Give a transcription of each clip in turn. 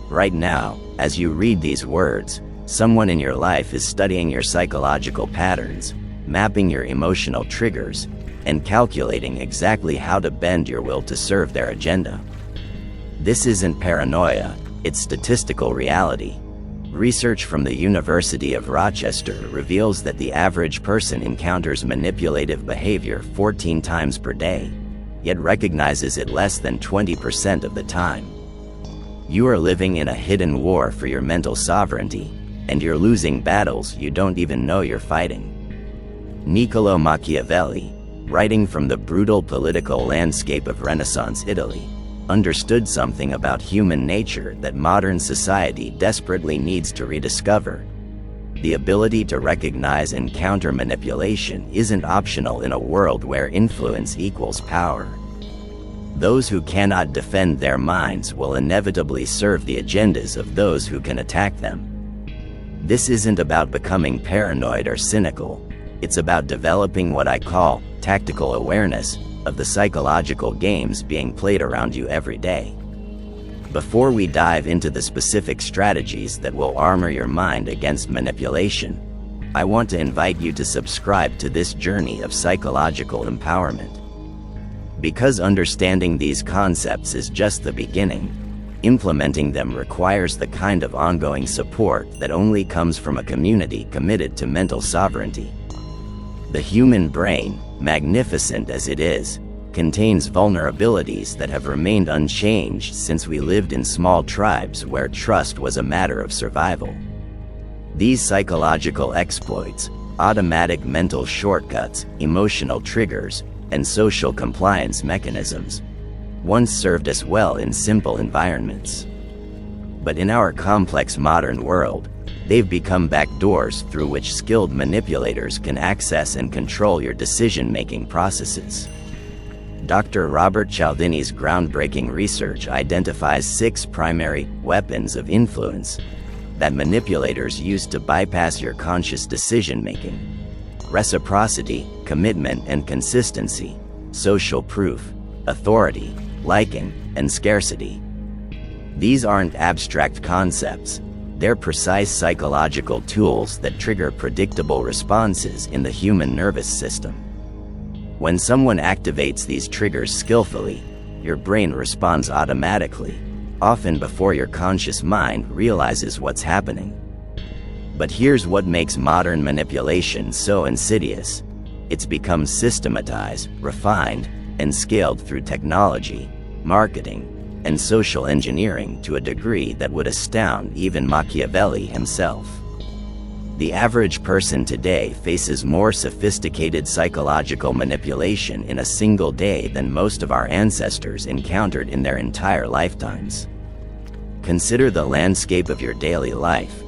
Right now, as you read these words, someone in your life is studying your psychological patterns, mapping your emotional triggers, and calculating exactly how to bend your will to serve their agenda. This isn't paranoia, it's statistical reality. Research from the University of Rochester reveals that the average person encounters manipulative behavior 14 times per day, yet recognizes it less than 20% of the time. You are living in a hidden war for your mental sovereignty, and you're losing battles you don't even know you're fighting. Niccolò Machiavelli, writing from the brutal political landscape of Renaissance Italy, understood something about human nature that modern society desperately needs to rediscover. The ability to recognize and counter manipulation isn't optional in a world where influence equals power. Those who cannot defend their minds will inevitably serve the agendas of those who can attack them. This isn't about becoming paranoid or cynical. It's about developing what I call tactical awareness of the psychological games being played around you every day. Before we dive into the specific strategies that will armor your mind against manipulation, I want to invite you to subscribe to this journey of psychological empowerment. Because understanding these concepts is just the beginning, implementing them requires the kind of ongoing support that only comes from a community committed to mental sovereignty. The human brain, magnificent as it is, contains vulnerabilities that have remained unchanged since we lived in small tribes where trust was a matter of survival. These psychological exploits, automatic mental shortcuts, emotional triggers, and social compliance mechanisms, once served us well in simple environments. But in our complex modern world, they've become backdoors through which skilled manipulators can access and control your decision-making processes. Dr. Robert Cialdini's groundbreaking research identifies 6 primary weapons of influence that manipulators use to bypass your conscious decision-making: reciprocity, commitment and consistency, social proof, authority, liking, and scarcity. These aren't abstract concepts. They're precise psychological tools that trigger predictable responses in the human nervous system. When someone activates these triggers skillfully, your brain responds automatically, often before your conscious mind realizes what's happening. But here's what makes modern manipulation so insidious. It's become systematized, refined, and scaled through technology, marketing, and social engineering to a degree that would astound even Machiavelli himself. The average person today faces more sophisticated psychological manipulation in a single day than most of our ancestors encountered in their entire lifetimes. Consider the landscape of your daily life.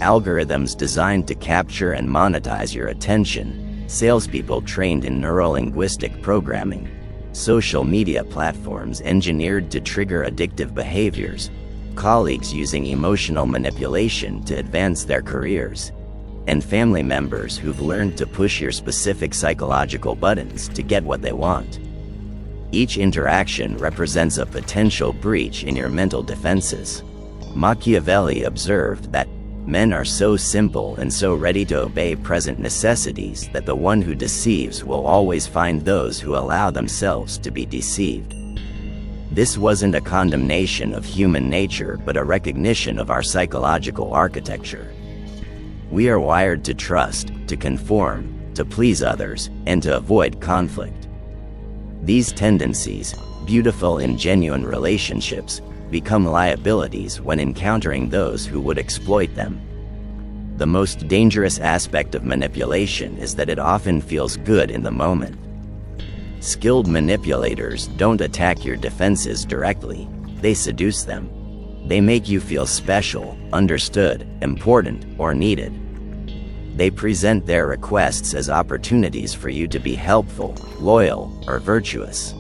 Algorithms designed to capture and monetize your attention, salespeople trained in neuro-linguistic programming, social media platforms engineered to trigger addictive behaviors, colleagues using emotional manipulation to advance their careers, and family members who've learned to push your specific psychological buttons to get what they want. Each interaction represents a potential breach in your mental defenses. Machiavelli observed that men are so simple and so ready to obey present necessities that the one who deceives will always find those who allow themselves to be deceived. This wasn't a condemnation of human nature, but a recognition of our psychological architecture. We are wired to trust, to conform, to please others, and to avoid conflict. These tendencies, beautiful in genuine relationships, become liabilities when encountering those who would exploit them. The most dangerous aspect of manipulation is that it often feels good in the moment. Skilled manipulators don't attack your defenses directly, they seduce them. They make you feel special, understood, important, or needed. They present their requests as opportunities for you to be helpful, loyal, or virtuous.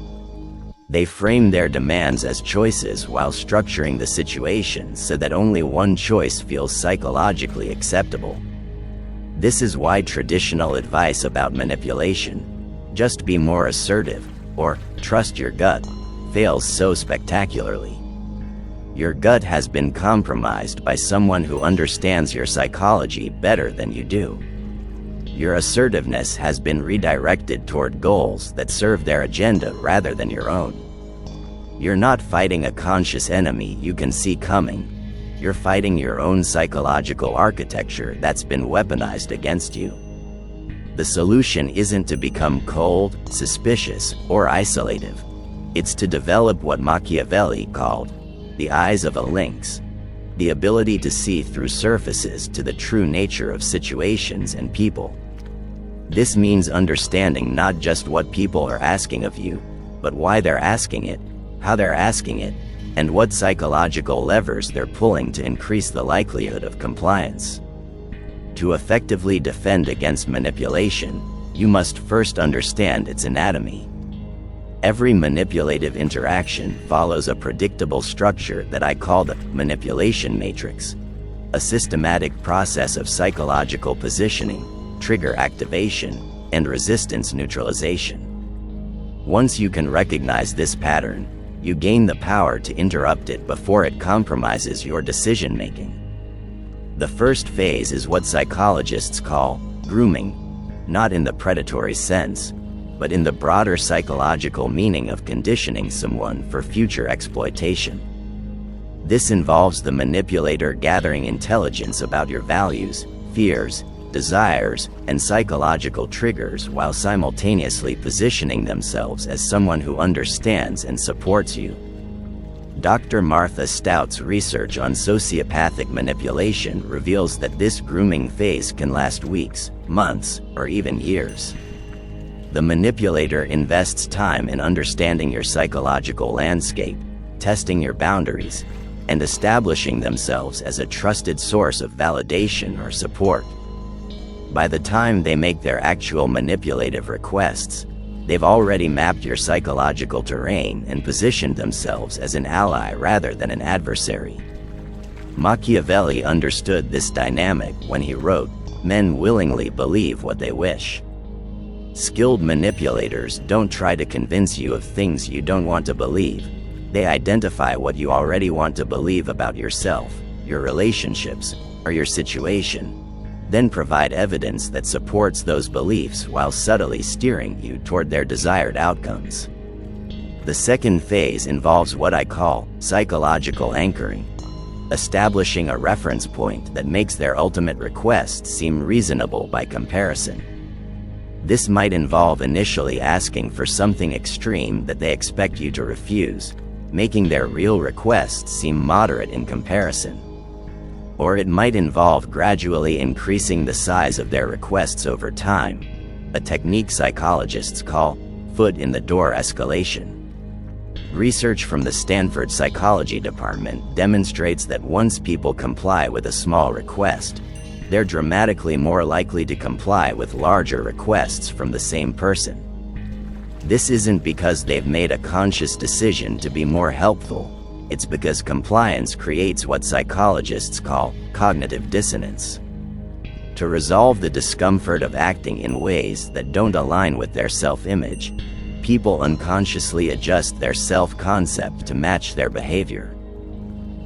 They frame their demands as choices while structuring the situation so that only one choice feels psychologically acceptable. This is why traditional advice about manipulation, just be more assertive, or trust your gut, fails so spectacularly. Your gut has been compromised by someone who understands your psychology better than you do. Your assertiveness has been redirected toward goals that serve their agenda rather than your own. You're not fighting a conscious enemy you can see coming. You're fighting your own psychological architecture that's been weaponized against you. The solution isn't to become cold, suspicious, or isolative. It's to develop what Machiavelli called the eyes of a lynx, the ability to see through surfaces to the true nature of situations and people. This means understanding not just what people are asking of you, but why they're asking it, how they're asking it, and what psychological levers they're pulling to increase the likelihood of compliance. To effectively defend against manipulation, you must first understand its anatomy. Every manipulative interaction follows a predictable structure that I call the manipulation matrix, a systematic process of psychological positioning, trigger activation, and resistance neutralization. Once you can recognize this pattern, you gain the power to interrupt it before it compromises your decision-making. The first phase is what psychologists call grooming, not in the predatory sense, but in the broader psychological meaning of conditioning someone for future exploitation. This involves the manipulator gathering intelligence about your values, fears, desires, and psychological triggers while simultaneously positioning themselves as someone who understands and supports you. Dr. Martha Stout's research on sociopathic manipulation reveals that this grooming phase can last weeks, months, or even years. The manipulator invests time in understanding your psychological landscape, testing your boundaries, and establishing themselves as a trusted source of validation or support. By the time they make their actual manipulative requests, they've already mapped your psychological terrain and positioned themselves as an ally rather than an adversary. Machiavelli understood this dynamic when he wrote, "Men willingly believe what they wish." Skilled manipulators don't try to convince you of things you don't want to believe. They identify what you already want to believe about yourself, your relationships, or your situation, then provide evidence that supports those beliefs while subtly steering you toward their desired outcomes. The second phase involves what I call psychological anchoring, establishing a reference point that makes their ultimate request seem reasonable by comparison. This might involve initially asking for something extreme that they expect you to refuse, making their real request seem moderate in comparison. Or it might involve gradually increasing the size of their requests over time, a technique psychologists call foot-in-the-door escalation. Research from the Stanford Psychology Department demonstrates that once people comply with a small request, they're dramatically more likely to comply with larger requests from the same person. This isn't because they've made a conscious decision to be more helpful. It's because compliance creates what psychologists call cognitive dissonance. To resolve the discomfort of acting in ways that don't align with their self-image, people unconsciously adjust their self-concept to match their behavior.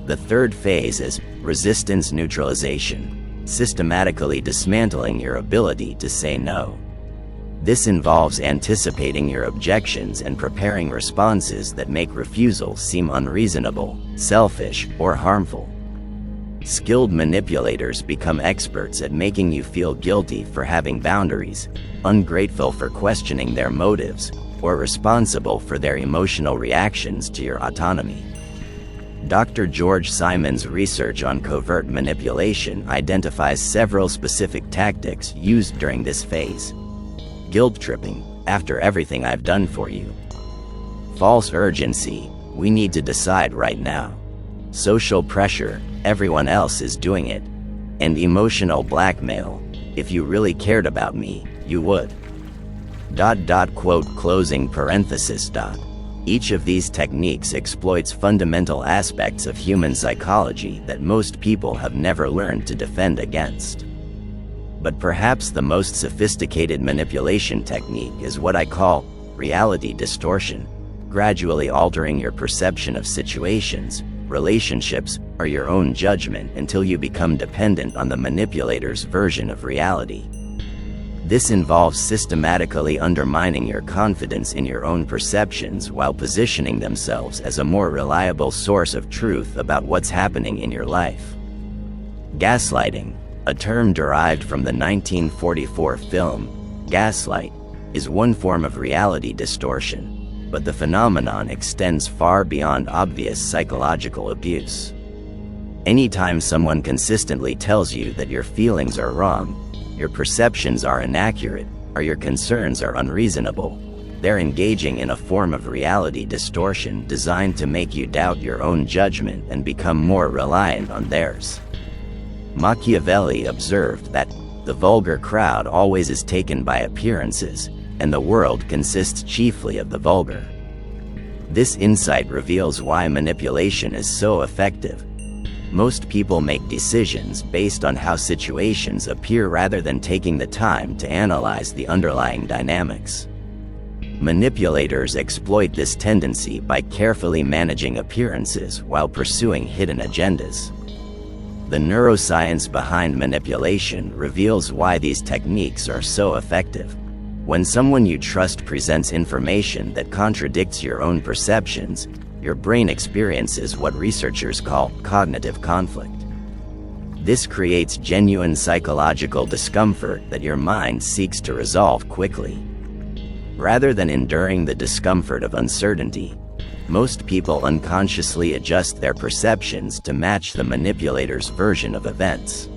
The third phase is resistance neutralization, systematically dismantling your ability to say no. This involves anticipating your objections and preparing responses that make refusal seem unreasonable, selfish, or harmful. Skilled manipulators become experts at making you feel guilty for having boundaries, ungrateful for questioning their motives, or responsible for their emotional reactions to your autonomy. Dr. George Simon's research on covert manipulation identifies several specific tactics used during this phase. Guilt tripping, after everything I've done for you. False urgency, we need to decide right now. Social pressure, everyone else is doing it. And emotional blackmail, if you really cared about me, you would. Quote closing parenthesis. Each of these techniques exploits fundamental aspects of human psychology that most people have never learned to defend against. But perhaps the most sophisticated manipulation technique is what I call reality distortion, gradually altering your perception of situations, relationships are your own judgment until you become dependent on the manipulator's version of reality. This involves systematically undermining your confidence in your own perceptions while positioning themselves as a more reliable source of truth about what's happening in your life. Gaslighting, a term derived from the 1944 film Gaslight, is one form of reality distortion, but the phenomenon extends far beyond obvious psychological abuse. Anytime someone consistently tells you that your feelings are wrong, your perceptions are inaccurate, or your concerns are unreasonable, they're engaging in a form of reality distortion designed to make you doubt your own judgment and become more reliant on theirs. Machiavelli observed that the vulgar crowd always is taken by appearances, and the world consists chiefly of the vulgar. This insight reveals why manipulation is so effective. Most people make decisions based on how situations appear rather than taking the time to analyze the underlying dynamics. Manipulators exploit this tendency by carefully managing appearances while pursuing hidden agendas. The neuroscience behind manipulation reveals why these techniques are so effective. When someone you trust presents information that contradicts your own perceptions, your brain experiences what researchers call cognitive conflict. This creates genuine psychological discomfort that your mind seeks to resolve quickly. Rather than enduring the discomfort of uncertainty, most people unconsciously adjust their perceptions to match the manipulator's version of events.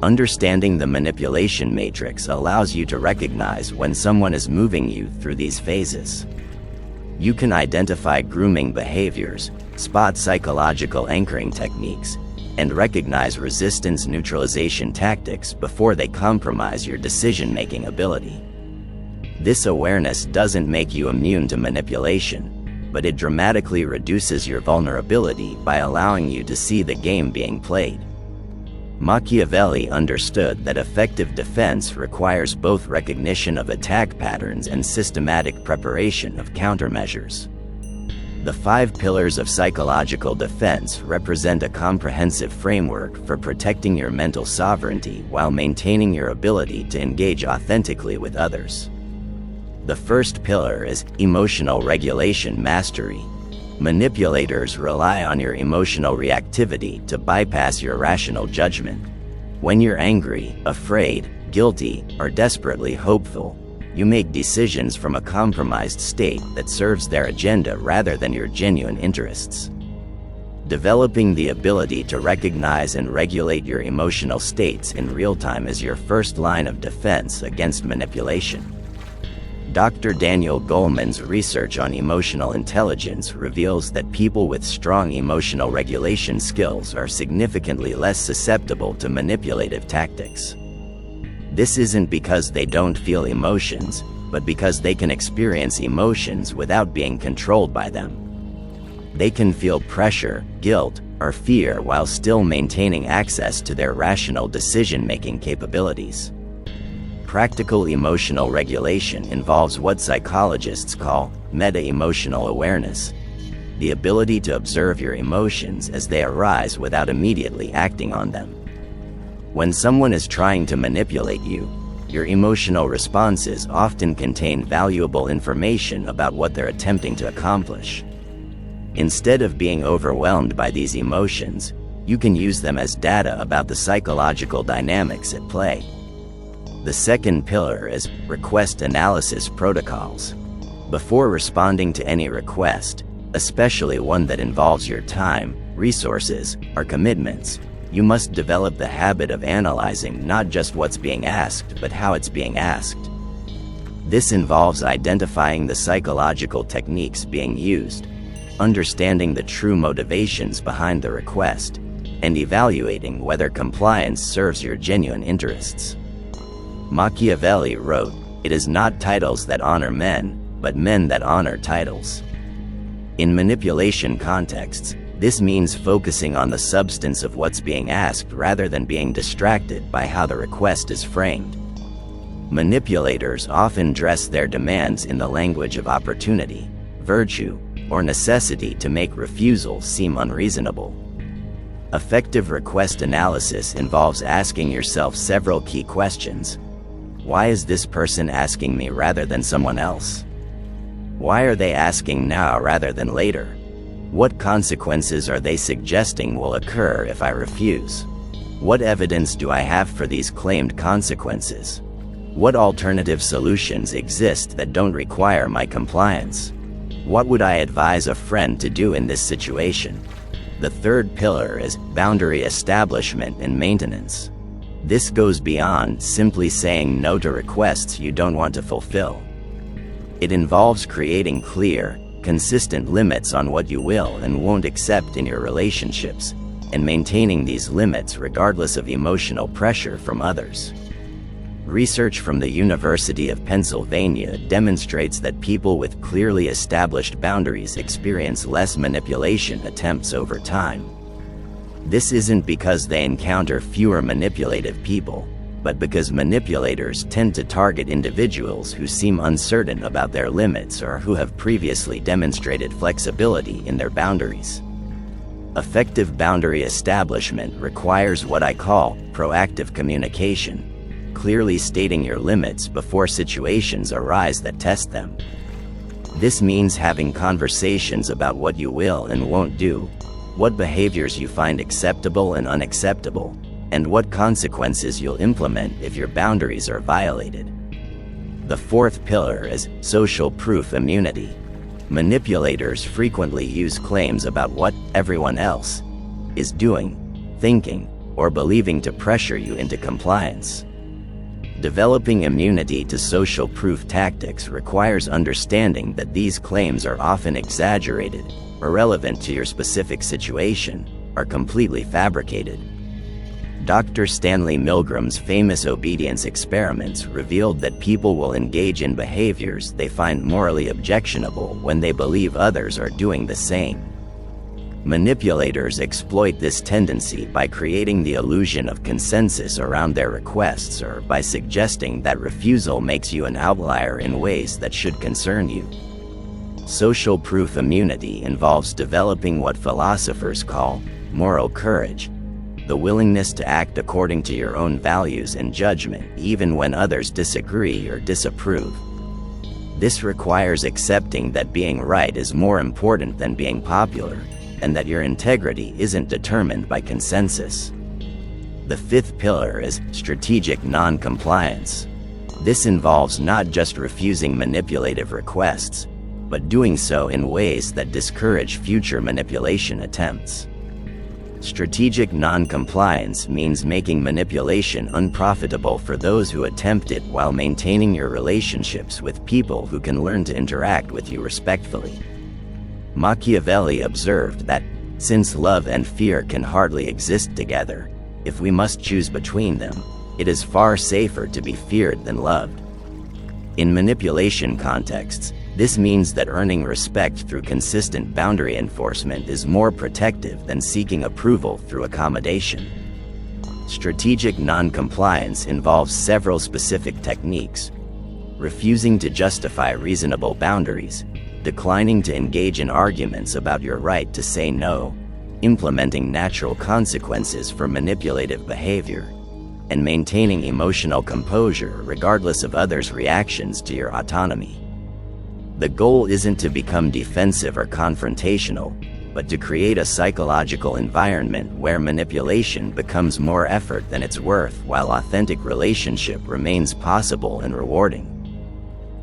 Understanding the manipulation matrix allows you to recognize when someone is moving you through these phases. You can identify grooming behaviors, spot psychological anchoring techniques, and recognize resistance neutralization tactics before they compromise your decision-making ability. This awareness doesn't make you immune to manipulation, but it dramatically reduces your vulnerability by allowing you to see the game being played. Machiavelli understood that effective defense requires both recognition of attack patterns and systematic preparation of countermeasures. The 5 pillars of psychological defense represent a comprehensive framework for protecting your mental sovereignty while maintaining your ability to engage authentically with others. The first pillar is emotional regulation mastery. Manipulators rely on your emotional reactivity to bypass your rational judgment. When you're angry, afraid, guilty, or desperately hopeful, you make decisions from a compromised state that serves their agenda rather than your genuine interests. Developing the ability to recognize and regulate your emotional states in real time is your first line of defense against manipulation. Dr. Daniel Goleman's research on emotional intelligence reveals that people with strong emotional regulation skills are significantly less susceptible to manipulative tactics. This isn't because they don't feel emotions, but because they can experience emotions without being controlled by them. They can feel pressure, guilt, or fear while still maintaining access to their rational decision-making capabilities. Practical emotional regulation involves what psychologists call meta-emotional awareness, the ability to observe your emotions as they arise without immediately acting on them. When someone is trying to manipulate you, your emotional responses often contain valuable information about what they're attempting to accomplish. Instead of being overwhelmed by these emotions, you can use them as data about the psychological dynamics at play. The second pillar is request analysis protocols. Before responding to any request, especially one that involves your time, resources, or commitments, you must develop the habit of analyzing not just what's being asked, but how it's being asked. This involves identifying the psychological techniques being used, understanding the true motivations behind the request, and evaluating whether compliance serves your genuine interests. Machiavelli wrote, "It is not titles that honor men, but men that honor titles." In manipulation contexts, this means focusing on the substance of what's being asked rather than being distracted by how the request is framed. Manipulators often dress their demands in the language of opportunity, virtue, or necessity to make refusal seem unreasonable. Effective request analysis involves asking yourself several key questions. Why is this person asking me rather than someone else? Why are they asking now rather than later? What consequences are they suggesting will occur if I refuse? What evidence do I have for these claimed consequences? What alternative solutions exist that don't require my compliance? What would I advise a friend to do in this situation? The third pillar is boundary establishment and maintenance. This goes beyond simply saying no to requests you don't want to fulfill. It involves creating clear, consistent limits on what you will and won't accept in your relationships, and maintaining these limits regardless of emotional pressure from others. Research from the University of Pennsylvania demonstrates that people with clearly established boundaries experience less manipulation attempts over time. This isn't because they encounter fewer manipulative people, but because manipulators tend to target individuals who seem uncertain about their limits or who have previously demonstrated flexibility in their boundaries. Effective boundary establishment requires what I call proactive communication, clearly stating your limits before situations arise that test them. This means having conversations about what you will and won't do, what behaviors you find acceptable and unacceptable, and what consequences you'll implement if your boundaries are violated. The fourth pillar is social proof immunity. Manipulators frequently use claims about what everyone else is doing, thinking, or believing to pressure you into compliance. Developing immunity to social proof tactics requires understanding that these claims are often exaggerated, irrelevant to your specific situation, or completely fabricated. Dr. Stanley Milgram's famous obedience experiments revealed that people will engage in behaviors they find morally objectionable when they believe others are doing the same. Manipulators exploit this tendency by creating the illusion of consensus around their requests or by suggesting that refusal makes you an outlier in ways that should concern you. Social proof immunity involves developing what philosophers call moral courage, the willingness to act according to your own values and judgment even when others disagree or disapprove. This requires accepting that being right is more important than being popular, and that your integrity isn't determined by consensus. The fifth pillar is strategic non-compliance. This involves not just refusing manipulative requests, but doing so in ways that discourage future manipulation attempts. Strategic non-compliance means making manipulation unprofitable for those who attempt it while maintaining your relationships with people who can learn to interact with you respectfully. Machiavelli observed that, since love and fear can hardly exist together, if we must choose between them, it is far safer to be feared than loved. In manipulation contexts, this means that earning respect through consistent boundary enforcement is more protective than seeking approval through accommodation. Strategic non-compliance involves several specific techniques: refusing to justify reasonable boundaries, declining to engage in arguments about your right to say no, implementing natural consequences for manipulative behavior, and maintaining emotional composure regardless of others' reactions to your autonomy. The goal isn't to become defensive or confrontational, but to create a psychological environment where manipulation becomes more effort than it's worth while authentic relationship remains possible and rewarding.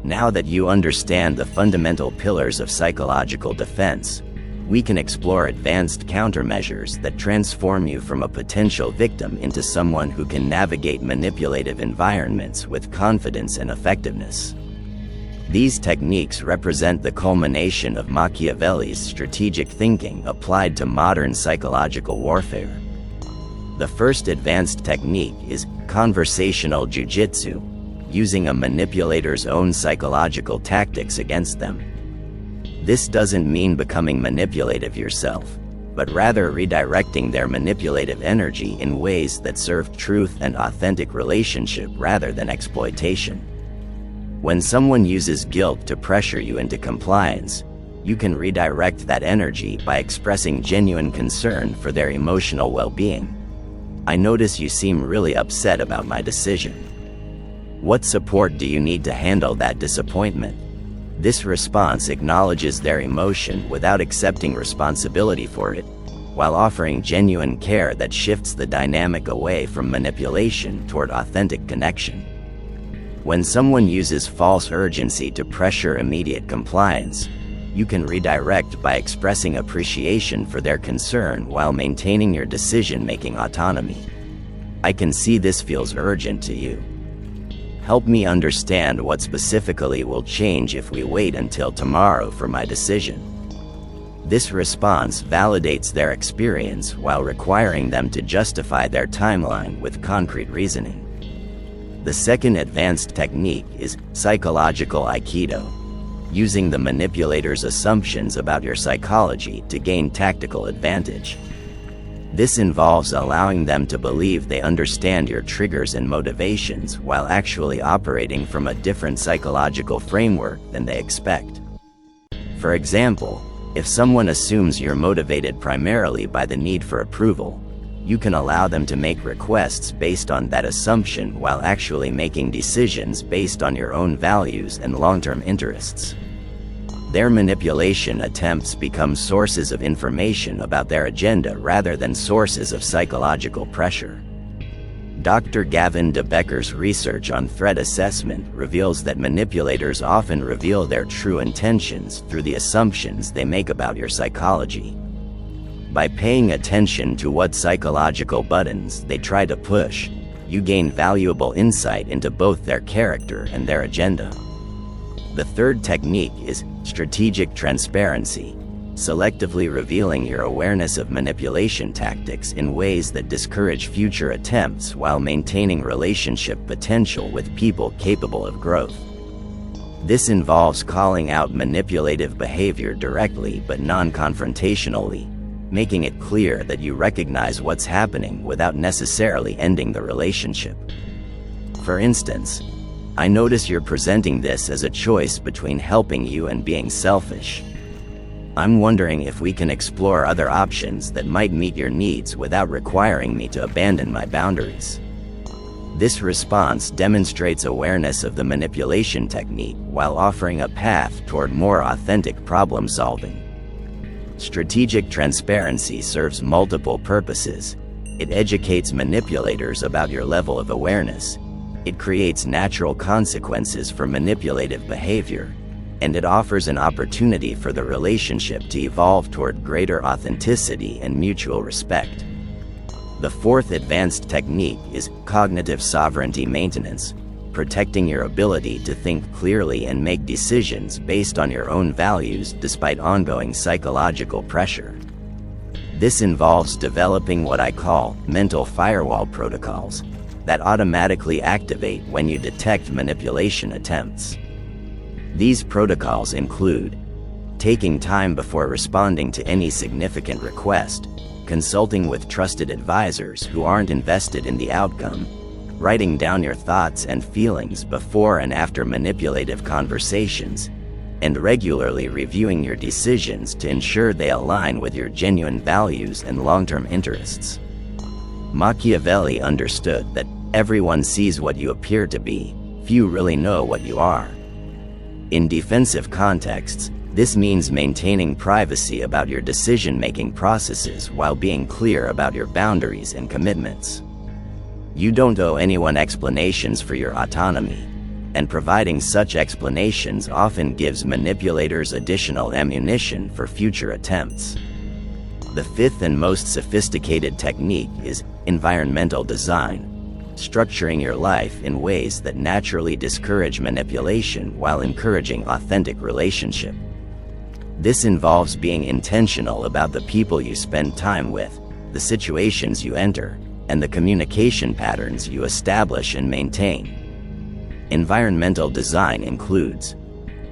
Now that you understand the fundamental pillars of psychological defense, we can explore advanced countermeasures that transform you from a potential victim into someone who can navigate manipulative environments with confidence and effectiveness. These techniques represent the culmination of Machiavelli's strategic thinking applied to modern psychological warfare. The first advanced technique is conversational jujitsu, using a manipulator's own psychological tactics against them. This doesn't mean becoming manipulative yourself, but rather redirecting their manipulative energy in ways that serve truth and authentic relationship rather than exploitation. When someone uses guilt to pressure you into compliance, you can redirect that energy by expressing genuine concern for their emotional well-being. I notice you seem really upset about my decision. What support do you need to handle that disappointment? This response acknowledges their emotion without accepting responsibility for it, while offering genuine care that shifts the dynamic away from manipulation toward authentic connection. When someone uses false urgency to pressure immediate compliance, you can redirect by expressing appreciation for their concern while maintaining your decision-making autonomy. I can see this feels urgent to you. Help me understand what specifically will change if we wait until tomorrow for my decision. This response validates their experience while requiring them to justify their timeline with concrete reasoning. The second advanced technique is psychological Aikido, using the manipulator's assumptions about your psychology to gain tactical advantage. This involves allowing them to believe they understand your triggers and motivations while actually operating from a different psychological framework than they expect. For example, if someone assumes you're motivated primarily by the need for approval, you can allow them to make requests based on that assumption while actually making decisions based on your own values and long-term interests. Their manipulation attempts become sources of information about their agenda rather than sources of psychological pressure. Dr. Gavin de Becker's research on threat assessment reveals that manipulators often reveal their true intentions through the assumptions they make about your psychology. By paying attention to what psychological buttons they try to push, you gain valuable insight into both their character and their agenda. The third technique is strategic transparency, selectively revealing your awareness of manipulation tactics in ways that discourage future attempts while maintaining relationship potential with people capable of growth. This involves calling out manipulative behavior directly but non-confrontationally, making it clear that you recognize what's happening without necessarily ending the relationship. For instance, I notice you're presenting this as a choice between helping you and being selfish. I'm wondering if we can explore other options that might meet your needs without requiring me to abandon my boundaries. This response demonstrates awareness of the manipulation technique while offering a path toward more authentic problem solving. Strategic transparency serves multiple purposes. It educates manipulators about your level of awareness. It creates natural consequences for manipulative behavior, and it offers an opportunity for the relationship to evolve toward greater authenticity and mutual respect. The fourth advanced technique is cognitive sovereignty maintenance, protecting your ability to think clearly and make decisions based on your own values despite ongoing psychological pressure. This involves developing what I call mental firewall protocols that automatically activate when you detect manipulation attempts. These protocols include taking time before responding to any significant request, consulting with trusted advisors who aren't invested in the outcome, writing down your thoughts and feelings before and after manipulative conversations, and regularly reviewing your decisions to ensure they align with your genuine values and long-term interests. Machiavelli understood that everyone sees what you appear to be, few really know what you are. In defensive contexts, this means maintaining privacy about your decision-making processes while being clear about your boundaries and commitments. You don't owe anyone explanations for your autonomy, and providing such explanations often gives manipulators additional ammunition for future attempts. The fifth and most sophisticated technique is environmental design, structuring your life in ways that naturally discourage manipulation while encouraging authentic relationship. This involves being intentional about the people you spend time with, the situations you enter, and the communication patterns you establish and maintain. Environmental design includes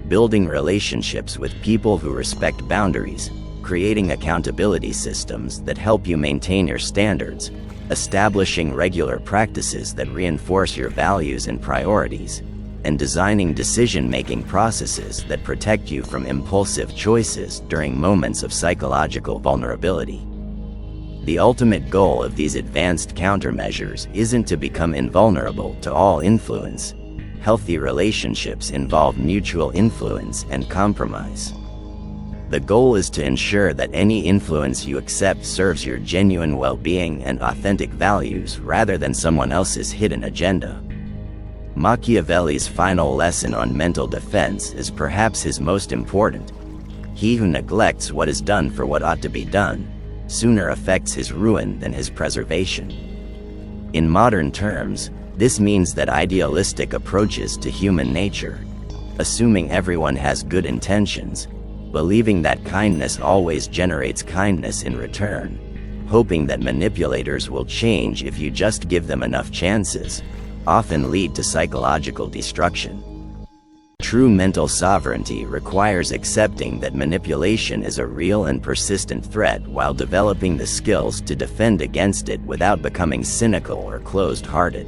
building relationships with people who respect boundaries, creating accountability systems that help you maintain your standards, establishing regular practices that reinforce your values and priorities, and designing decision-making processes that protect you from impulsive choices during moments of psychological vulnerability. The ultimate goal of these advanced countermeasures isn't to become invulnerable to all influence. Healthy relationships involve mutual influence and compromise. The goal is to ensure that any influence you accept serves your genuine well-being and authentic values rather than someone else's hidden agenda. Machiavelli's final lesson on mental defense is perhaps his most important. He who neglects what is done for what ought to be done sooner affects his ruin than his preservation. In modern terms, this means that idealistic approaches to human nature, assuming everyone has good intentions, believing that kindness always generates kindness in return, hoping that manipulators will change if you just give them enough chances, often lead to psychological destruction. True mental sovereignty requires accepting that manipulation is a real and persistent threat while developing the skills to defend against it without becoming cynical or closed-hearted.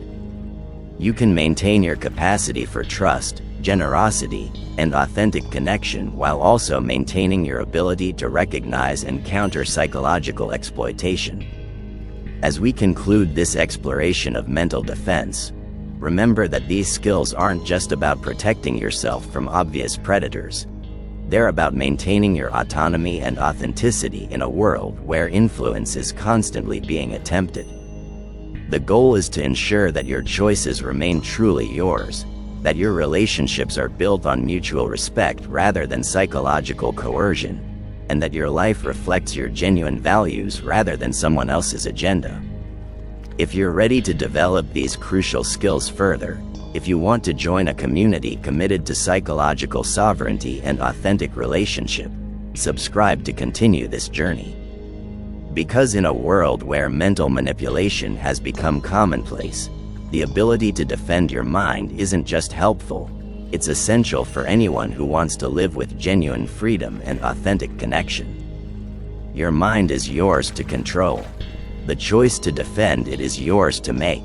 You can maintain your capacity for trust, generosity, and authentic connection while also maintaining your ability to recognize and counter psychological exploitation. As we conclude this exploration of mental defense, remember that these skills aren't just about protecting yourself from obvious predators. They're about maintaining your autonomy and authenticity in a world where influence is constantly being attempted. The goal is to ensure that your choices remain truly yours, that your relationships are built on mutual respect rather than psychological coercion, and that your life reflects your genuine values rather than someone else's agenda. If you're ready to develop these crucial skills further, if you want to join a community committed to psychological sovereignty and authentic relationship, subscribe to continue this journey. Because in a world where mental manipulation has become commonplace, the ability to defend your mind isn't just helpful, it's essential for anyone who wants to live with genuine freedom and authentic connection. Your mind is yours to control. The choice to defend it is yours to make.